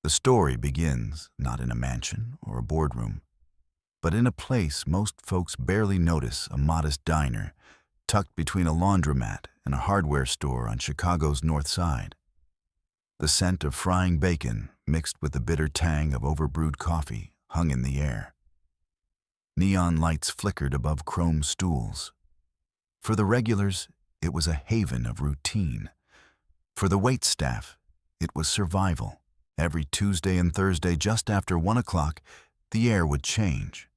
The story begins not in a mansion or a boardroom, but in a place most folks barely notice, a modest diner tucked between a laundromat and a hardware store on Chicago's North Side. The scent of frying bacon mixed with the bitter tang of overbrewed coffee hung in the air. Neon lights flickered above chrome stools. For the regulars, it was a haven of routine. For the waitstaff, it was survival. Every Tuesday and Thursday, just after 1 o'clock, the air would change.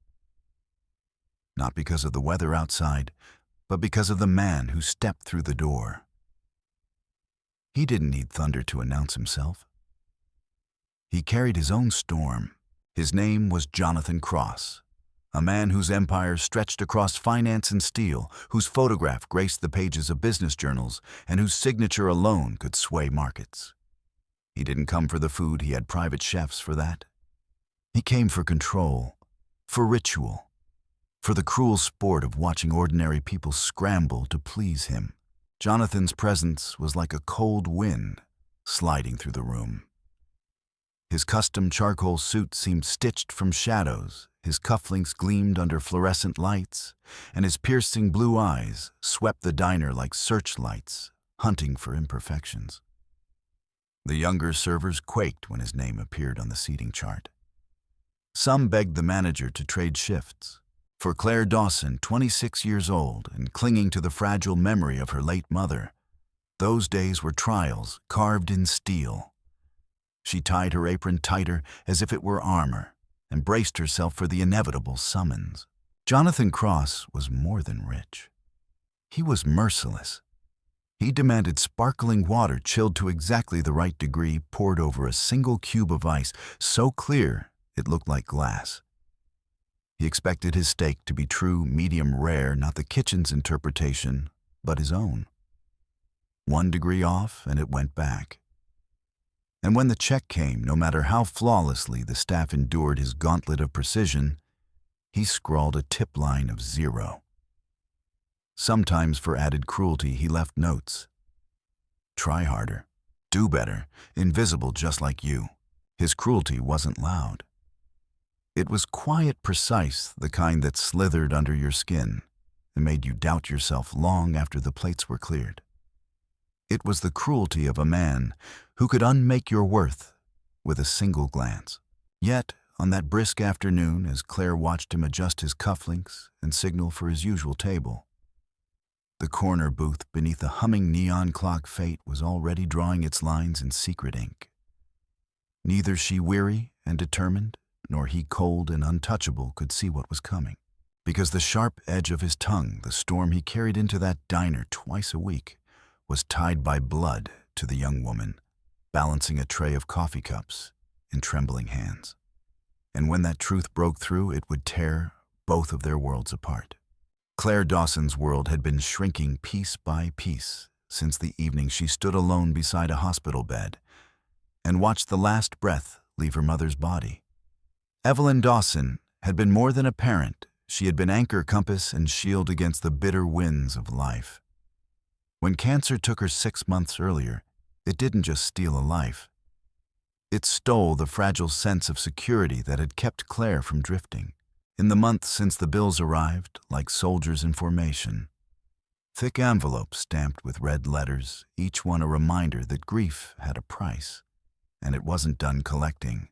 Not because of the weather outside, but because of the man who stepped through the door. He didn't need thunder to announce himself. He carried his own storm. His name was Jonathan Cross, a man whose empire stretched across finance and steel, whose photograph graced the pages of business journals, and whose signature alone could sway markets. He didn't come for the food, he had private chefs for that. He came for control, for ritual, for the cruel sport of watching ordinary people scramble to please him. Jonathan's presence was like a cold wind sliding through the room. His custom charcoal suit seemed stitched from shadows, his cufflinks gleamed under fluorescent lights, and his piercing blue eyes swept the diner like searchlights, hunting for imperfections. The younger servers quaked when his name appeared on the seating chart. Some begged the manager to trade shifts. For Claire Dawson, 26 years old and clinging to the fragile memory of her late mother, those days were trials carved in steel. She tied her apron tighter as if it were armor and braced herself for the inevitable summons. Jonathan Cross was more than rich. He was merciless. He demanded sparkling water chilled to exactly the right degree, poured over a single cube of ice, so clear it looked like glass. He expected his steak to be true, medium rare, not the kitchen's interpretation, but his own. 1 degree off, and it went back. And when the check came, no matter how flawlessly the staff endured his gauntlet of precision, he scrawled a tip line of 0. Sometimes, for added cruelty, he left notes. Try harder. Do better. Invisible just like you. His cruelty wasn't loud. It was quiet, precise, the kind that slithered under your skin and made you doubt yourself long after the plates were cleared. It was the cruelty of a man who could unmake your worth with a single glance. Yet, on that brisk afternoon, as Claire watched him adjust his cufflinks and signal for his usual table, the corner booth beneath the humming neon clock fate was already drawing its lines in secret ink. Neither she, weary and determined, nor he, cold and untouchable, could see what was coming. Because the sharp edge of his tongue, the storm he carried into that diner twice a week, was tied by blood to the young woman, balancing a tray of coffee cups in trembling hands. And when that truth broke through, it would tear both of their worlds apart. Claire Dawson's world had been shrinking piece by piece since the evening she stood alone beside a hospital bed and watched the last breath leave her mother's body. Evelyn Dawson had been more than a parent. She had been anchor, compass, and shield against the bitter winds of life. When cancer took her 6 months earlier, it didn't just steal a life. It stole the fragile sense of security that had kept Claire from drifting. In the months since the bills arrived, like soldiers in formation, thick envelopes stamped with red letters, each one a reminder that grief had a price, and it wasn't done collecting.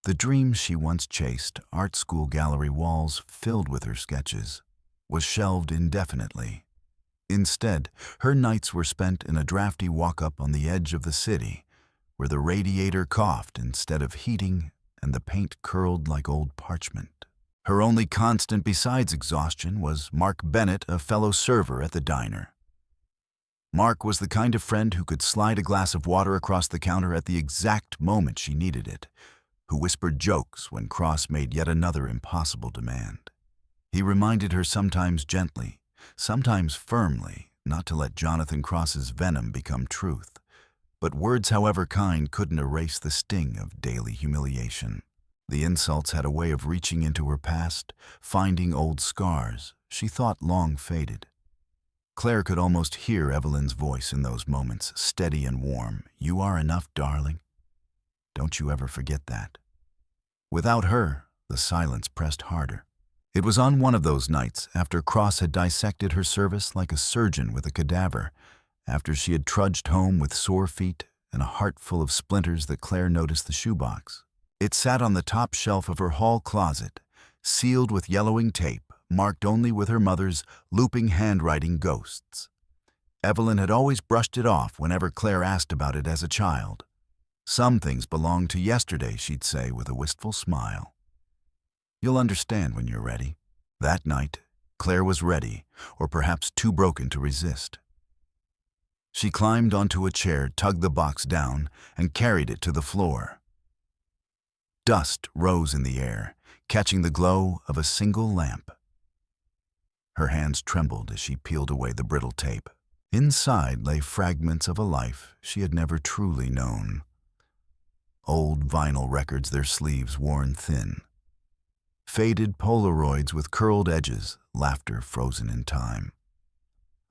The dream she once chased, art school gallery walls filled with her sketches, was shelved indefinitely. Instead, her nights were spent in a drafty walk-up on the edge of the city, where the radiator coughed instead of heating and the paint curled like old parchment. Her only constant besides exhaustion was Mark Bennett, a fellow server at the diner. Mark was the kind of friend who could slide a glass of water across the counter at the exact moment she needed it, who whispered jokes when Cross made yet another impossible demand. He reminded her sometimes gently, sometimes firmly, not to let Jonathan Cross's venom become truth, but words, however kind, couldn't erase the sting of daily humiliation. The insults had a way of reaching into her past, finding old scars she thought long faded. Claire could almost hear Evelyn's voice in those moments, steady and warm. "You are enough, darling." Don't you ever forget that. Without her, the silence pressed harder. It was on one of those nights, after Cross had dissected her service like a surgeon with a cadaver, after she had trudged home with sore feet and a heart full of splinters, that Claire noticed the shoebox. It sat on the top shelf of her hall closet, sealed with yellowing tape, marked only with her mother's looping handwriting ghosts. Evelyn had always brushed it off whenever Claire asked about it as a child. Some things belonged to yesterday, she'd say with a wistful smile. You'll understand when you're ready. That night, Claire was ready, or perhaps too broken to resist. She climbed onto a chair, tugged the box down, and carried it to the floor. Dust rose in the air, catching the glow of a single lamp. Her hands trembled as she peeled away the brittle tape. Inside lay fragments of a life she had never truly known. Old vinyl records, their sleeves worn thin. Faded Polaroids with curled edges, laughter frozen in time.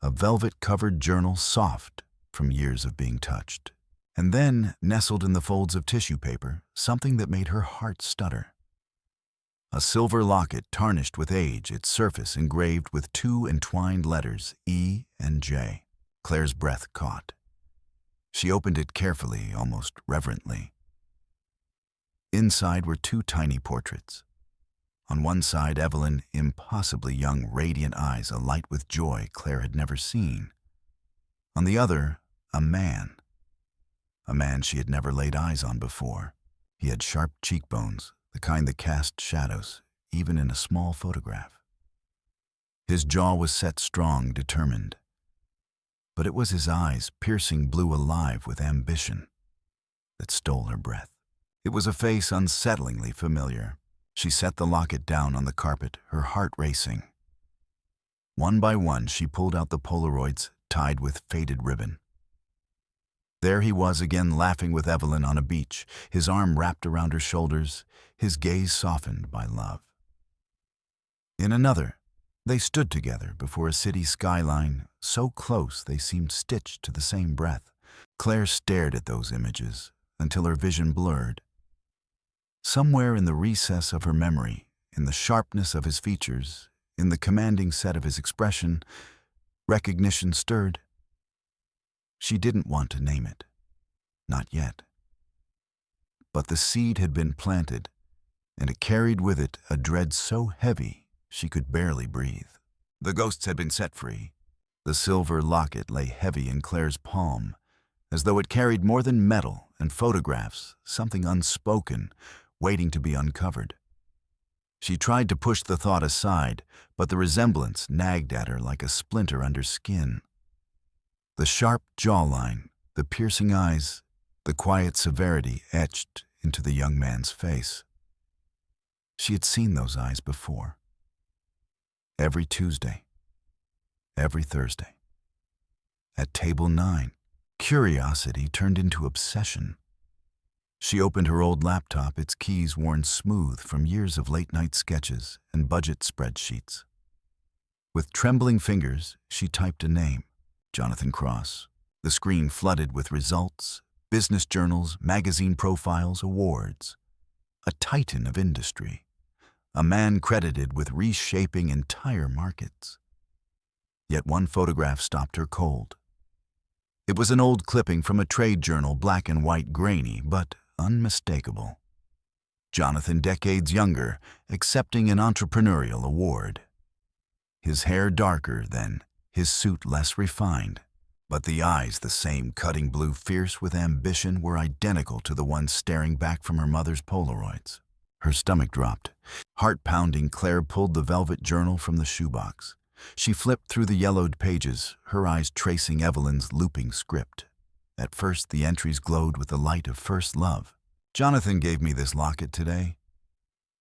A velvet-covered journal, soft from years of being touched. And then, nestled in the folds of tissue paper, something that made her heart stutter. A silver locket tarnished with age, its surface engraved with two entwined letters, E and J. Claire's breath caught. She opened it carefully, almost reverently. Inside were two tiny portraits. On one side, Evelyn, impossibly young, radiant eyes alight with joy Claire had never seen. On the other, a man. A man she had never laid eyes on before. He had sharp cheekbones, the kind that cast shadows, even in a small photograph. His jaw was set strong, determined. But it was his eyes, piercing blue, alive with ambition, that stole her breath. It was a face unsettlingly familiar. She set the locket down on the carpet, her heart racing. One by one, she pulled out the Polaroids, tied with faded ribbon. There he was again, laughing with Evelyn on a beach, his arm wrapped around her shoulders, his gaze softened by love. In another, they stood together before a city skyline, so close they seemed stitched to the same breath. Claire stared at those images until her vision blurred. Somewhere in the recess of her memory, in the sharpness of his features, in the commanding set of his expression, recognition stirred. She didn't want to name it. Not yet. But the seed had been planted, and it carried with it a dread so heavy she could barely breathe. The ghosts had been set free. The silver locket lay heavy in Claire's palm, as though it carried more than metal and photographs, something unspoken, waiting to be uncovered. She tried to push the thought aside, but the resemblance nagged at her like a splinter under skin. The sharp jawline, the piercing eyes, the quiet severity etched into the young man's face. She had seen those eyes before. Every Tuesday, every Thursday. At table 9, curiosity turned into obsession. She opened her old laptop, its keys worn smooth from years of late-night sketches and budget spreadsheets. With trembling fingers, she typed a name, Jonathan Cross. The screen flooded with results, business journals, magazine profiles, awards. A titan of industry. A man credited with reshaping entire markets. Yet one photograph stopped her cold. It was an old clipping from a trade journal, black and white, grainy, but unmistakable. Jonathan, decades younger, accepting an entrepreneurial award. His hair darker than, his suit less refined, but the eyes, the same cutting blue, fierce with ambition, were identical to the ones staring back from her mother's Polaroids. Her stomach dropped. Heart pounding, Claire pulled the velvet journal from the shoebox. She flipped through the yellowed pages, her eyes tracing Evelyn's looping script. At first, the entries glowed with the light of first love. Jonathan gave me this locket today.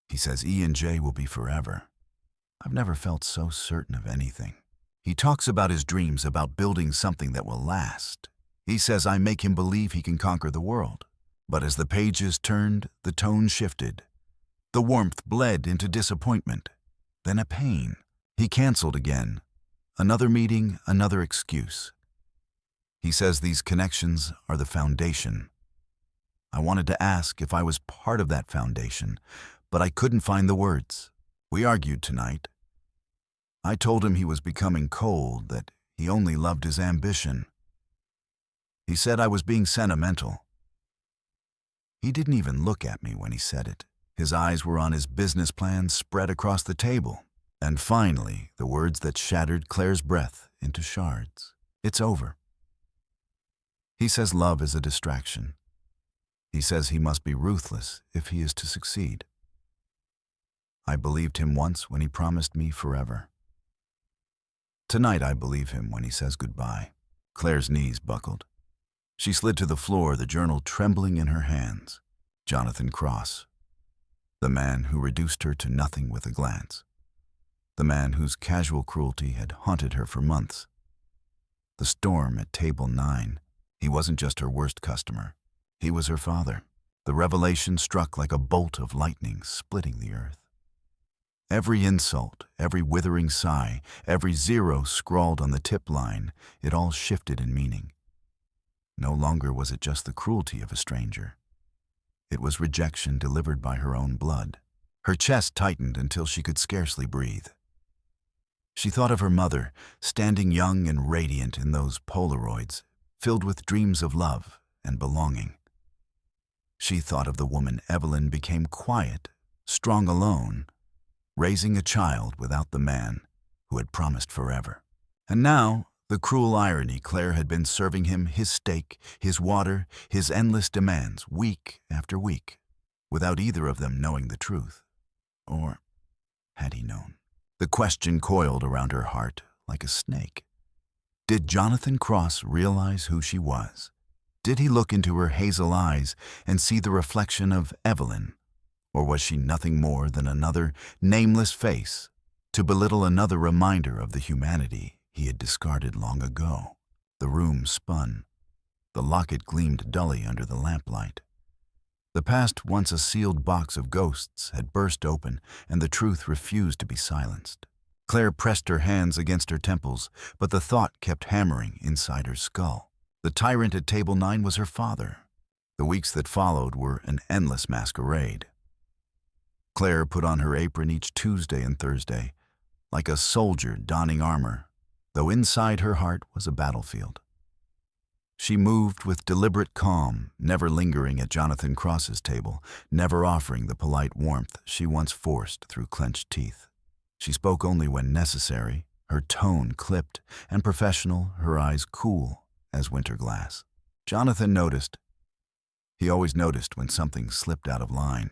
He says E and J will be forever. I've never felt so certain of anything. He talks about his dreams, about building something that will last. He says I make him believe he can conquer the world. But as the pages turned, the tone shifted. The warmth bled into disappointment, then a pain. He canceled again. Another meeting, another excuse. He says these connections are the foundation. I wanted to ask if I was part of that foundation, but I couldn't find the words. We argued tonight. I told him he was becoming cold, that he only loved his ambition. He said I was being sentimental. He didn't even look at me when he said it. His eyes were on his business plan spread across the table. And finally, the words that shattered Claire's breath into shards. It's over. He says love is a distraction. He says he must be ruthless if he is to succeed. I believed him once when he promised me forever. Tonight I believe him when he says goodbye. Claire's knees buckled. She slid to the floor, the journal trembling in her hands. Jonathan Cross, the man who reduced her to nothing with a glance. The man whose casual cruelty had haunted her for months. The storm at table 9. He wasn't just her worst customer. He was her father. The revelation struck like a bolt of lightning, splitting the earth. Every insult, every withering sigh, every zero scrawled on the tip line, it all shifted in meaning. No longer was it just the cruelty of a stranger. It was rejection delivered by her own blood. Her chest tightened until she could scarcely breathe. She thought of her mother, standing young and radiant in those Polaroids, filled with dreams of love and belonging. She thought of the woman Evelyn became quiet, strong alone, raising a child without the man who had promised forever. And now, the cruel irony, Claire had been serving him his steak, his water, his endless demands, week after week, without either of them knowing the truth. Or had he known? The question coiled around her heart like a snake. Did Jonathan Cross realize who she was? Did he look into her hazel eyes and see the reflection of Evelyn? Or was she nothing more than another nameless face, to belittle another reminder of the humanity he had discarded long ago? The room spun. The locket gleamed dully under the lamplight. The past, once a sealed box of ghosts, had burst open, and the truth refused to be silenced. Claire pressed her hands against her temples, but the thought kept hammering inside her skull. The tyrant at table 9 was her father. The weeks that followed were an endless masquerade. Claire put on her apron each Tuesday and Thursday, like a soldier donning armor, though inside her heart was a battlefield. She moved with deliberate calm, never lingering at Jonathan Cross's table, never offering the polite warmth she once forced through clenched teeth. She spoke only when necessary, her tone clipped and professional, her eyes cool as winter glass. Jonathan noticed. He always noticed when something slipped out of line.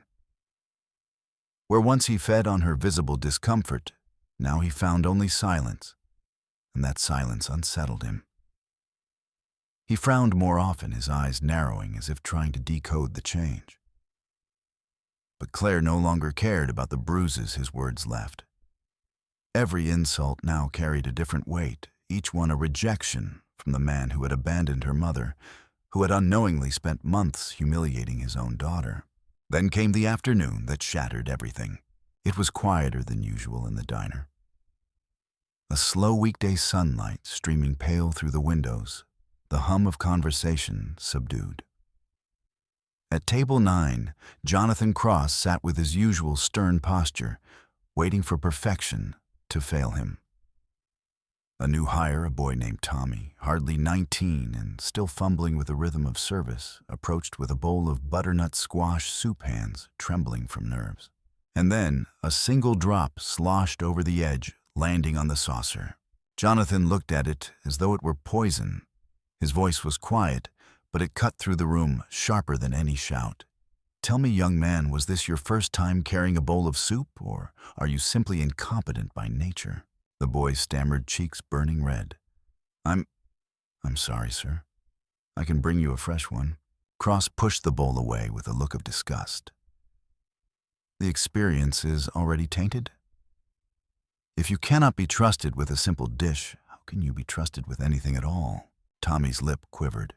Where once he fed on her visible discomfort, now he found only silence, and that silence unsettled him. He frowned more often, his eyes narrowing as if trying to decode the change. But Claire no longer cared about the bruises his words left. Every insult now carried a different weight, each one a rejection from the man who had abandoned her mother, who had unknowingly spent months humiliating his own daughter. Then came the afternoon that shattered everything. It was quieter than usual in the diner. A slow weekday sunlight streaming pale through the windows, the hum of conversation subdued. At table 9, Jonathan Cross sat with his usual stern posture, waiting for perfection to fail him. A new hire, a boy named Tommy, hardly 19 and still fumbling with the rhythm of service, approached with a bowl of butternut squash soup hands, trembling from nerves. And then a single drop sloshed over the edge, landing on the saucer. Jonathan looked at it as though it were poison. His voice was quiet, but it cut through the room, sharper than any shout. Tell me, young man, was this your first time carrying a bowl of soup, or are you simply incompetent by nature? The boy stammered, cheeks burning red. I'm sorry, sir. I can bring you a fresh one. Cross pushed the bowl away with a look of disgust. The experience is already tainted? If you cannot be trusted with a simple dish, how can you be trusted with anything at all? Tommy's lip quivered.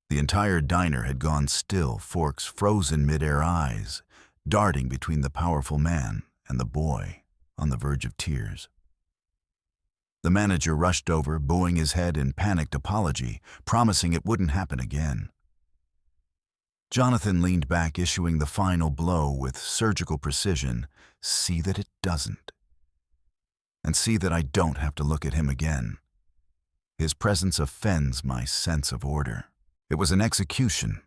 The entire diner had gone still, forks frozen mid-air, eyes darting between the powerful man and the boy on the verge of tears. The manager rushed over, bowing his head in panicked apology, promising it wouldn't happen again. Jonathan leaned back, issuing the final blow with surgical precision. See that it doesn't. And see that I don't have to look at him again. His presence offends my sense of order. It was an execution.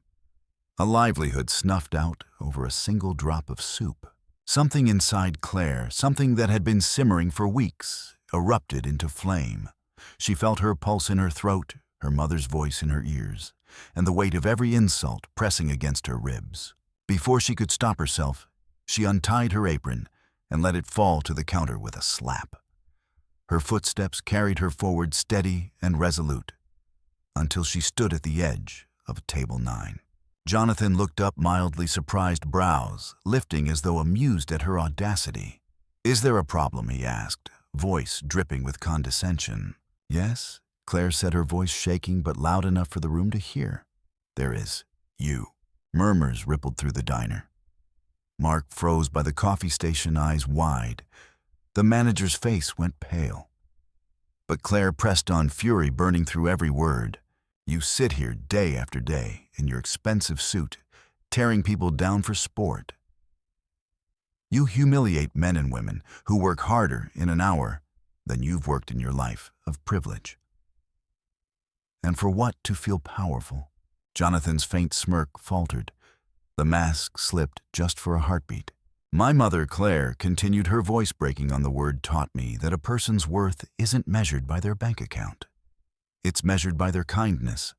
A livelihood snuffed out over a single drop of soup. Something inside Claire, something that had been simmering for weeks, erupted into flame. She felt her pulse in her throat, her mother's voice in her ears, and the weight of every insult pressing against her ribs. Before she could stop herself, she untied her apron and let it fall to the counter with a slap. Her footsteps carried her forward steady and resolute, until she stood at the edge of table 9. Jonathan looked up, mildly surprised brows lifting as though amused at her audacity. "Is there a problem?" he asked, voice dripping with condescension. "Yes," Claire said, her voice shaking but loud enough for the room to hear. "There is. You." Murmurs rippled through the diner. Mark froze by the coffee station, eyes wide. The manager's face went pale. But Claire pressed on, fury burning through every word. "You sit here day after day in your expensive suit, tearing people down for sport. You humiliate men and women who work harder in an hour than you've worked in your life of privilege. And for what? To feel powerful?" Jonathan's faint smirk faltered. The mask slipped just for a heartbeat. "My mother, Claire," continued, her voice breaking on the word, "taught me that a person's worth isn't measured by their bank account. It's measured by their kindness.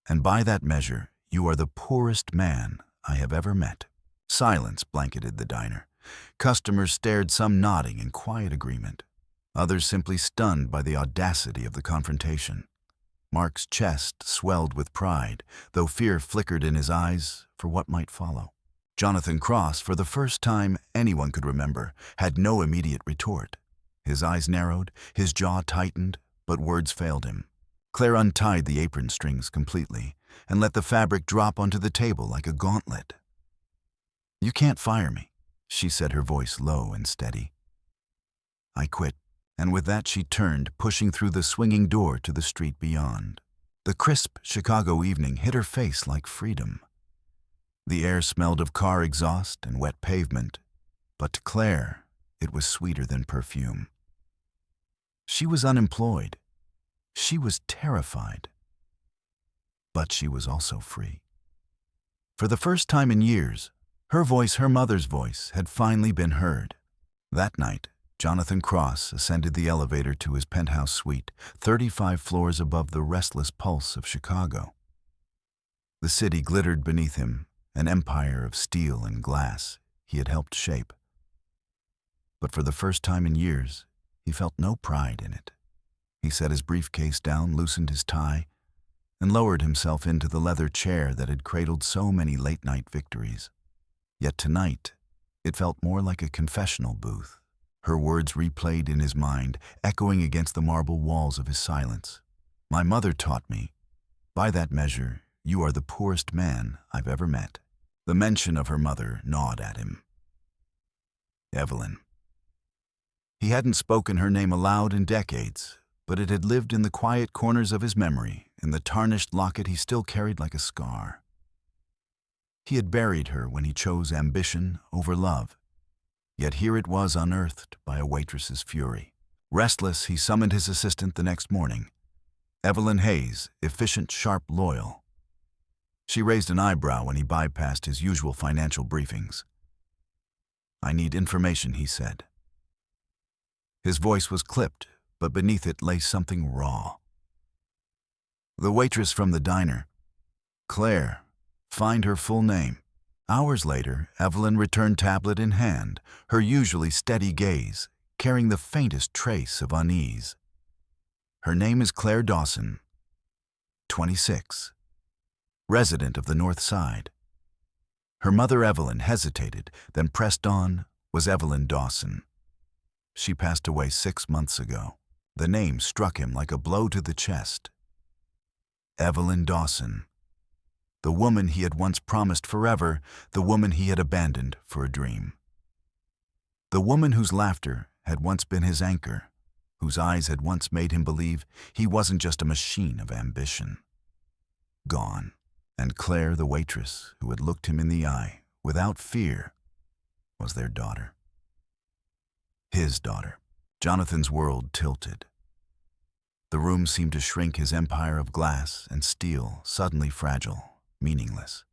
And by that measure, you are the poorest man I have ever met." Silence blanketed the diner. Customers stared, some nodding in quiet agreement, others simply stunned by the audacity of the confrontation. Mark's chest swelled with pride, though fear flickered in his eyes for what might follow. Jonathan Cross, for the first time anyone could remember, had no immediate retort. His eyes narrowed, his jaw tightened, but words failed him. Claire untied the apron strings completely and let the fabric drop onto the table like a gauntlet. "You can't fire me," she said, her voice low and steady. "I quit." And with that she turned, pushing through the swinging door to the street beyond. The crisp Chicago evening hit her face like freedom. The air smelled of car exhaust and wet pavement, but to Claire, it was sweeter than perfume. She was unemployed. She was terrified. But she was also free. For the first time in years, her voice, her mother's voice, had finally been heard. That night, Jonathan Cross ascended the elevator to his penthouse suite, 35 floors above the restless pulse of Chicago. The city glittered beneath him, an empire of steel and glass he had helped shape. But for the first time in years, he felt no pride in it. He set his briefcase down, loosened his tie, and lowered himself into the leather chair that had cradled so many late-night victories. Yet tonight, it felt more like a confessional booth. Her words replayed in his mind, echoing against the marble walls of his silence. "My mother taught me. By that measure, you are the poorest man I've ever met." The mention of her mother gnawed at him. Evelyn. He hadn't spoken her name aloud in decades, but it had lived in the quiet corners of his memory, in the tarnished locket he still carried like a scar. He had buried her when he chose ambition over love. Yet here it was, unearthed by a waitress's fury. Restless, he summoned his assistant the next morning. Evelyn Hayes, efficient, sharp, loyal. She raised an eyebrow when he bypassed his usual financial briefings. "I need information," he said. His voice was clipped, but beneath it lay something raw. "The waitress from the diner. Claire. Find her full name." Hours later, Evelyn returned, tablet in hand, her usually steady gaze carrying the faintest trace of unease. "Her name is Claire Dawson, 26, resident of the North Side." Her mother, Evelyn, hesitated, then pressed on, was Evelyn Dawson. She passed away 6 months ago. The name struck him like a blow to the chest. Evelyn Dawson. The woman he had once promised forever, the woman he had abandoned for a dream. The woman whose laughter had once been his anchor, whose eyes had once made him believe he wasn't just a machine of ambition. Gone. And Claire, the waitress, who had looked him in the eye, without fear, was their daughter. His daughter. Jonathan's world tilted. The room seemed to shrink, his empire of glass and steel suddenly fragile, meaningless.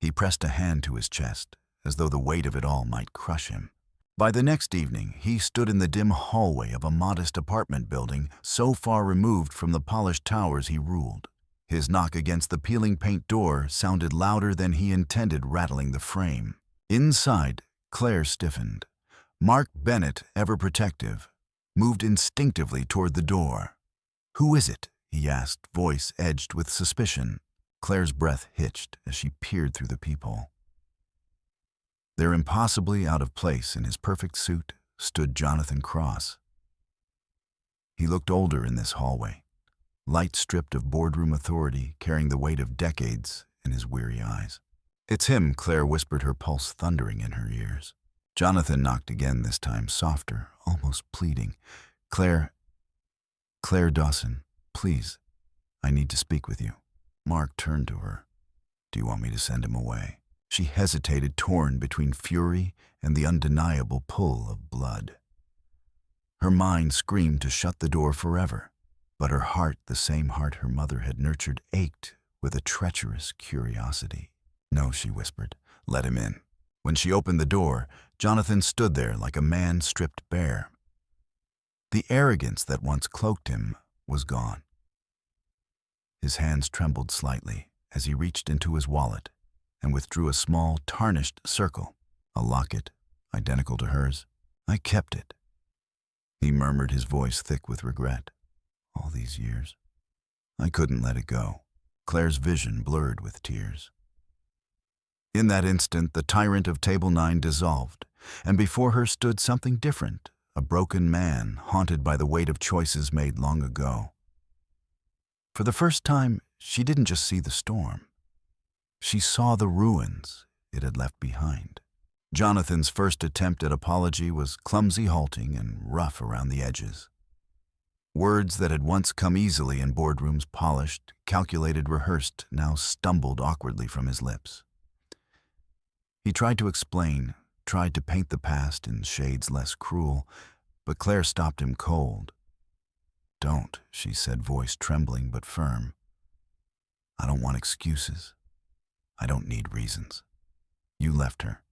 He pressed a hand to his chest, as though the weight of it all might crush him. By the next evening, he stood in the dim hallway of a modest apartment building so far removed from the polished towers he ruled. His knock against the peeling paint door sounded louder than he intended, rattling the frame. Inside, Claire stiffened. Mark Bennett, ever protective, moved instinctively toward the door. "Who is it?" he asked, voice edged with suspicion. Claire's breath hitched as she peered through the peephole. There, impossibly out of place in his perfect suit, stood Jonathan Cross. He looked older in this hallway, light stripped of boardroom authority, carrying the weight of decades in his weary eyes. "It's him," Claire whispered, her pulse thundering in her ears. Jonathan knocked again, this time softer, almost pleading. Claire Dawson, please, I need to speak with you." Mark turned to her. "Do you want me to send him away?" She hesitated, torn between fury and the undeniable pull of blood. Her mind screamed to shut the door forever, but her heart, the same heart her mother had nurtured, ached with a treacherous curiosity. "No," she whispered. "Let him in." When she opened the door, Jonathan stood there like a man stripped bare. The arrogance that once cloaked him was gone. His hands trembled slightly as he reached into his wallet and withdrew a small, tarnished circle, a locket identical to hers. "I kept it," he murmured, his voice thick with regret. "All these years, I couldn't let it go." Claire's vision blurred with tears. In that instant, the tyrant of Table 9 dissolved, and before her stood something different, a broken man haunted by the weight of choices made long ago. For the first time, she didn't just see the storm. She saw the ruins it had left behind. Jonathan's first attempt at apology was clumsy, halting, and rough around the edges. Words that had once come easily in boardrooms, polished, calculated, rehearsed, now stumbled awkwardly from his lips. He tried to explain, tried to paint the past in shades less cruel, but Claire stopped him cold. "Don't," she said, voice trembling but firm. "I don't want excuses. I don't need reasons. You left her.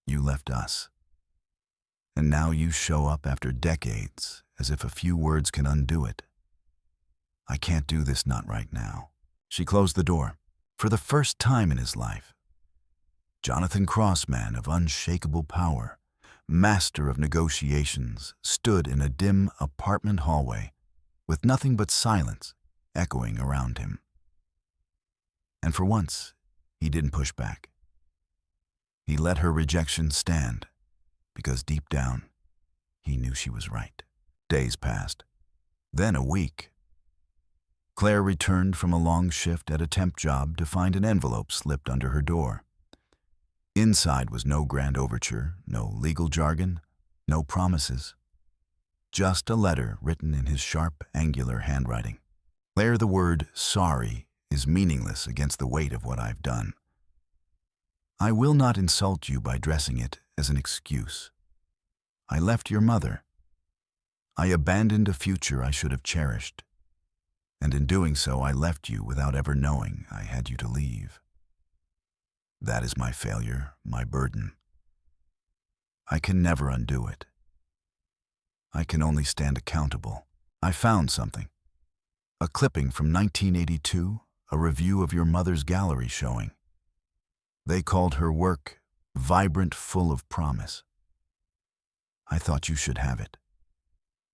You left us. And now you show up after decades, as if a few words can undo it. I can't do this, not right now." She closed the door. For the first time in his life, Jonathan Cross, man of unshakable power, master of negotiations, stood in a dim apartment hallway with nothing but silence echoing around him. And for once, he didn't push back. He let her rejection stand, because deep down, he knew she was right. Days passed, then a week. Claire returned from a long shift at a temp job to find an envelope slipped under her door. Inside was no grand overture, no legal jargon, no promises. Just a letter written in his sharp, angular handwriting. "Claire, the word sorry is meaningless against the weight of what I've done. I will not insult you by dressing it as an excuse. I left your mother. I abandoned a future I should have cherished. And in doing so, I left you without ever knowing I had you to leave. That is my failure, my burden. I can never undo it. I can only stand accountable. I found something. A clipping from 1982, a review of your mother's gallery showing. They called her work vibrant, full of promise. I thought you should have it.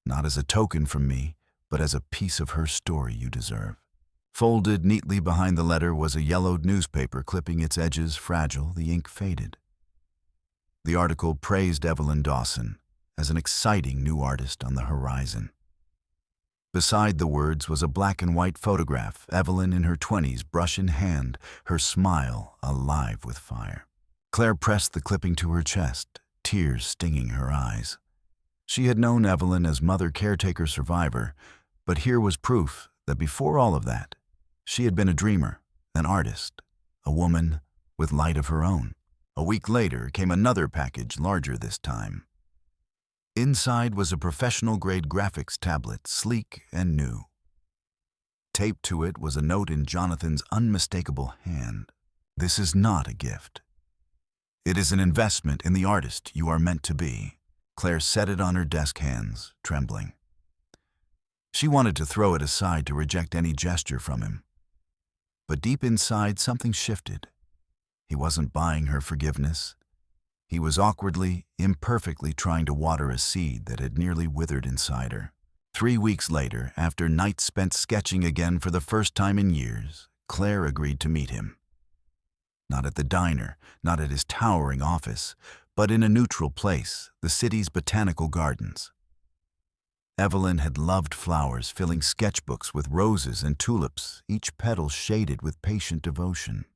Not as a token from me, but as a piece of her story you deserve." Folded neatly behind the letter was a yellowed newspaper clipping, its edges fragile, the ink faded. The article praised Evelyn Dawson as an exciting new artist on the horizon. Beside the words was a black and white photograph, Evelyn in her 20s, brush in hand, her smile alive with fire. Claire pressed the clipping to her chest, tears stinging her eyes. She had known Evelyn as mother caretaker survivor, but here was proof that before all of that, she had been a dreamer, an artist, a woman with light of her own. A week later came another package, larger this time. Inside was a professional-grade graphics tablet, sleek and new. Taped to it was a note in Jonathan's unmistakable hand. "This is not a gift. It is an investment in the artist you are meant to be." Claire set it on her desk, hands trembling. She wanted to throw it aside to reject any gesture from him. But deep inside, something shifted. He wasn't buying her forgiveness. He was awkwardly, imperfectly trying to water a seed that had nearly withered inside her. 3 weeks later, after nights spent sketching again for the first time in years, Claire agreed to meet him. Not at the diner, not at his towering office, but in a neutral place, the city's botanical gardens. Evelyn had loved flowers, filling sketchbooks with roses and tulips, each petal shaded with patient devotion.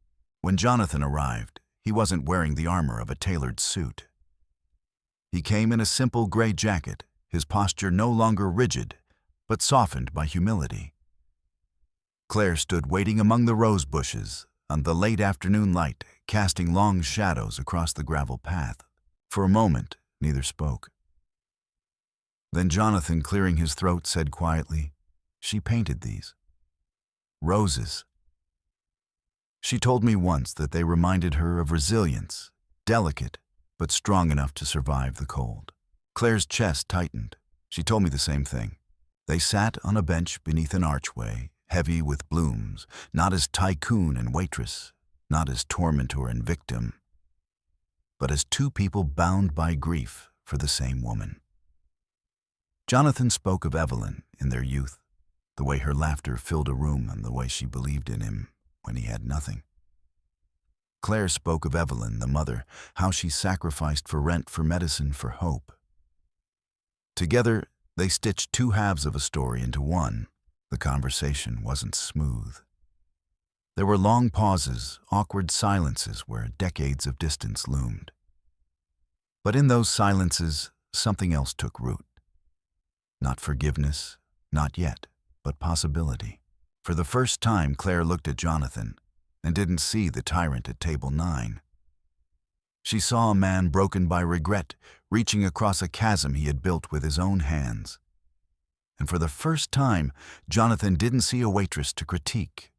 When Jonathan arrived, he wasn't wearing the armor of a tailored suit. He came in a simple gray jacket, his posture no longer rigid, but softened by humility. Claire stood waiting among the rose bushes, on the late afternoon light, casting long shadows across the gravel path. For a moment, neither spoke. Then Jonathan, clearing his throat, said quietly, "She painted these. Roses. She told me once that they reminded her of resilience, delicate, but strong enough to survive the cold." Claire's chest tightened. She told me the same thing. They sat on a bench beneath an archway, heavy with blooms, not as tycoon and waitress, not as tormentor and victim, but as two people bound by grief for the same woman. Jonathan spoke of Evelyn in their youth, the way her laughter filled a room and the way she believed in him when he had nothing. Claire spoke of Evelyn, the mother, how she sacrificed for rent, for medicine, for hope. Together, they stitched two halves of a story into one. The conversation wasn't smooth. There were long pauses, awkward silences where decades of distance loomed. But in those silences, something else took root. Not forgiveness, not yet, but possibility. For the first time, Claire looked at Jonathan and didn't see the tyrant at table 9. She saw a man broken by regret, reaching across a chasm he had built with his own hands. And for the first time, Jonathan didn't see a waitress to critique.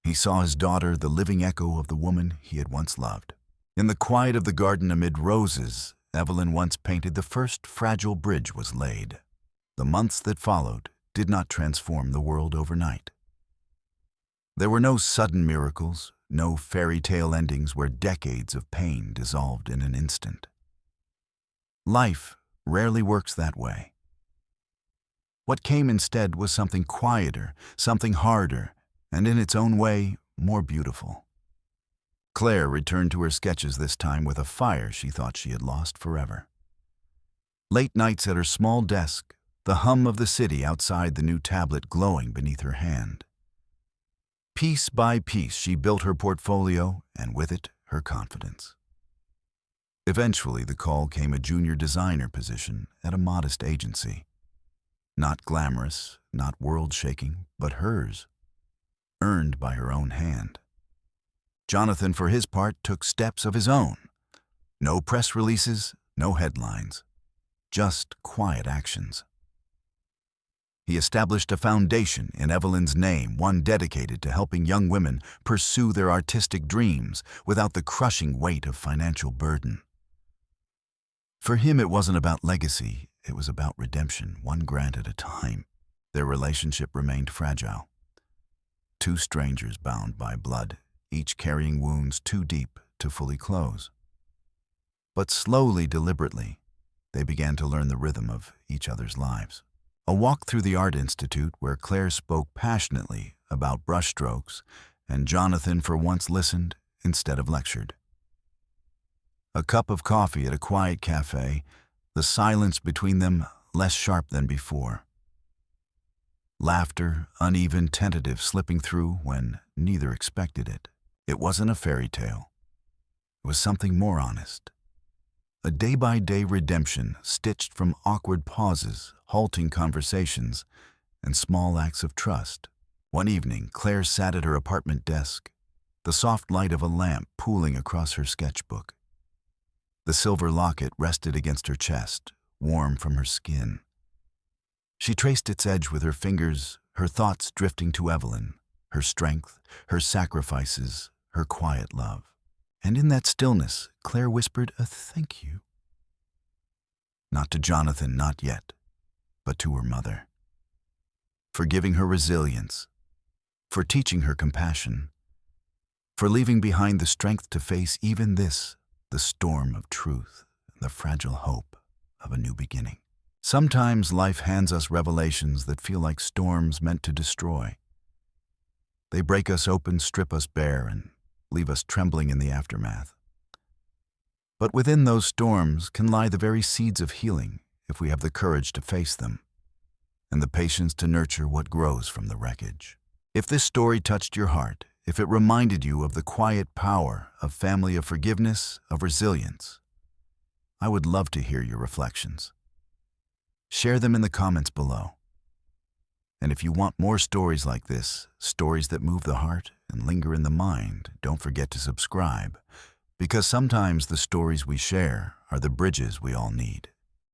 He saw his daughter, the living echo of the woman he had once loved. In the quiet of the garden amid roses, Evelyn once painted, the first fragile bridge was laid. The months that followed did not transform the world overnight. There were no sudden miracles, no fairy tale endings where decades of pain dissolved in an instant. Life rarely works that way. What came instead was something quieter, something harder, and in its own way, more beautiful. Claire returned to her sketches this time with a fire she thought she had lost forever. Late nights at her small desk, the hum of the city outside the new tablet glowing beneath her hand. Piece by piece, she built her portfolio, and with it, her confidence. Eventually, the call came, a junior designer position at a modest agency. Not glamorous, not world-shaking, but hers, earned by her own hand. Jonathan, for his part, took steps of his own. No press releases, no headlines, just quiet actions. He established a foundation in Evelyn's name, one dedicated to helping young women pursue their artistic dreams without the crushing weight of financial burden. For him, it wasn't about legacy, it was about redemption, one grant at a time. Their relationship remained fragile. Two strangers bound by blood, each carrying wounds too deep to fully close. But slowly, deliberately, they began to learn the rhythm of each other's lives. A walk through the Art Institute where Claire spoke passionately about brushstrokes, and Jonathan for once listened instead of lectured. A cup of coffee at a quiet cafe, the silence between them less sharp than before. Laughter, uneven, tentative, slipping through when neither expected it. It wasn't a fairy tale. It was something more honest. A day-by-day redemption stitched from awkward pauses, halting conversations, and small acts of trust. One evening, Claire sat at her apartment desk, the soft light of a lamp pooling across her sketchbook. The silver locket rested against her chest, warm from her skin. She traced its edge with her fingers, her thoughts drifting to Evelyn, her strength, her sacrifices, her quiet love. And in that stillness, Claire whispered a thank you. Not to Jonathan, not yet, but to her mother. For giving her resilience, for teaching her compassion, for leaving behind the strength to face even this, the storm of truth, the fragile hope of a new beginning. Sometimes life hands us revelations that feel like storms meant to destroy. They break us open, strip us bare, and leave us trembling in the aftermath. But within those storms can lie the very seeds of healing if we have the courage to face them, and the patience to nurture what grows from the wreckage. If this story touched your heart, if it reminded you of the quiet power of family, of forgiveness, of resilience, I would love to hear your reflections. Share them in the comments below. And if you want more stories like this, stories that move the heart and linger in the mind, don't forget to subscribe, because sometimes the stories we share are the bridges we all need.